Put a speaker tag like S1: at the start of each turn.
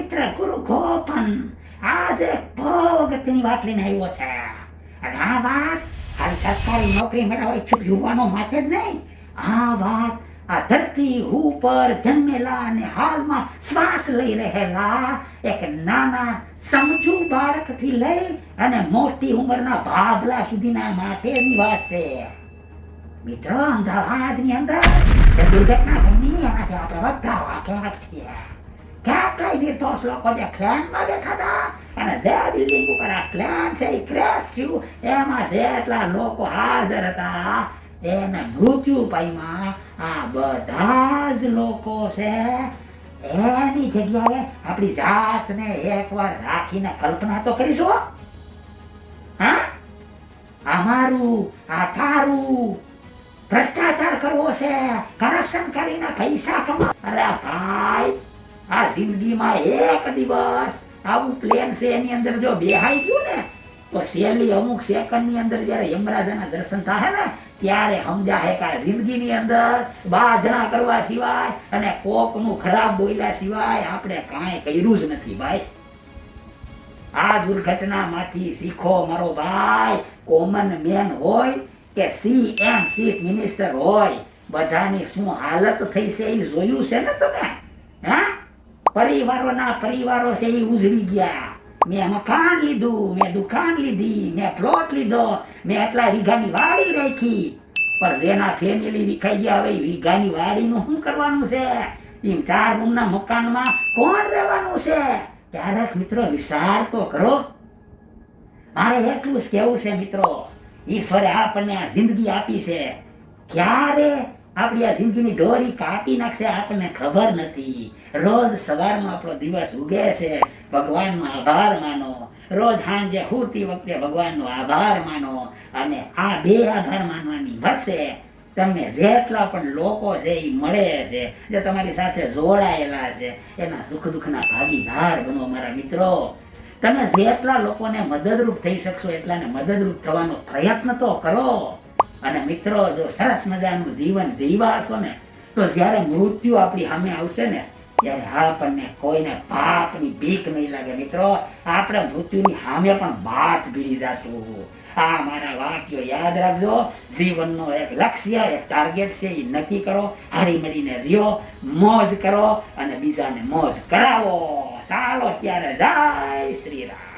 S1: મિત્ર ગુરુ ગોપન આજે બહુ અગત્યની વાત લઈને આવ્યો છે. અને આ વાત ખાલી સરકારી નોકરી મેળવવા ઈચ્છુક યુવાનો માટે જ નહીં, આ વાત આ ધરતી ઉપર જન્મેલા અને હાલમાં શ્વાસ લઈ રહેલા એક નાના સમજુ બાળકથી લઈ અને મોટી ઉંમરના ભાગલા સુધીના માટેની વાત છે. મિત્રો, અમદાવાદની અંદર દુર્ઘટના થઈને એનાથી આપણે બધા વાકેફ છીએ. કેટલાય નિર્દોષ લોકો જે પ્લેનમાં બેઠા હતા અને જે બિલ્ડિંગ ઉપર આ પ્લેન છે એ ક્રેશ થયું એમાં જેટલા લોકો હાજર હતા એને મૃત્યુ પામ્યા. આ બધા જ લોકો છે એની જગ્યાએ આપણી જાતને એકવાર રાખીને કલ્પના તો કરીશું. હા, અમારું આ તારું ભ્રષ્ટાચાર કરવો છે, કરપ્શન કરીને પૈસા કમા. અરે ભાઈ, આ જિંદગીમાં એક દિવસ આવું પ્લેન છે એની અંદર જો બેહાઈ ગયું ને તો છેલ્લી અમુક સેકન્ડની અંદર જ્યારે યમરાજાના દર્શન થાય ને ત્યારે સમજાય કે આ જિંદગીની અંદર બાધણા કરવા સિવાય અને કોકનું ખરાબ બોલ્યા સિવાય આપણે કાંઈ કર્યું જ નથી ભાઈ. આ દુર્ઘટનામાંથી શીખો મારો ભાઈ. કોમન મેન હોય કે સીએમ ચીફ મિનિસ્ટર હોય, બધાની શું હાલત થઈ છે એ જોયું છે ને તમે? હા, પરિવારો છે એ ઉજળી ગયા. મેં મકાન લીધું, મેં દુકાન લીધી, મેં પ્લોટ લીધો, મેં આટલા વીઘાની વાડી રાખી, પણ જેના ફેમિલી વિખાઈ ગયા હવે વીઘાની વાડીનું શું કરવાનું છે? એમ 4 રૂમના મકાનમાં કોણ રહેવાનું છે? ક્યારેક મિત્રો વિચાર તો કરો. મારે એટલું જ કહેવું છે મિત્રો, ઈશ્વરે આપણને આ જિંદગી આપી છે, ક્યારે આપણી આ જિંદગીની દોરી કાપી નાખશે આપણને ખબર નથી. રોજ સવારમાં આપણો દિવસ ઉગે છે, ભગવાનનો આભાર માનો. રોજ સાંજે સૂતી વખતે ભગવાનનો આભાર માનો. અને આ 2 આભાર માનવાની વચ્ચે તમને જેટલા પણ લોકો છે એ મળે છે, જે તમારી સાથે જોડાયેલા છે, એના સુખ દુઃખના ભાગીદાર બનો મારા મિત્રો. તમે જેટલા લોકોને મદદરૂપ થઈ શકશો એટલાને મદદરૂપ થવાનો પ્રયત્ન તો કરો. અને મિત્રો, જો સરસ મજાનું જીવન જીવા હશો ને તો જ્યારે મૃત્યુ આપણી સામે આવશે ને ત્યારે આપણને કોઈને પાપની બીક નહીં લાગે. મિત્રો, આપણે મૃત્યુની સામે પણ બાત ભીડી જશું. આ મારા વાક્યો યાદ રાખજો. જીવનનો એક લક્ષ્ય, એક ટાર્ગેટ છે એ નક્કી કરો, હળી મળીને રહ્યો, મોજ કરો અને બીજાને મોજ કરાવો. ચાલો ત્યારે જય શ્રી રામ.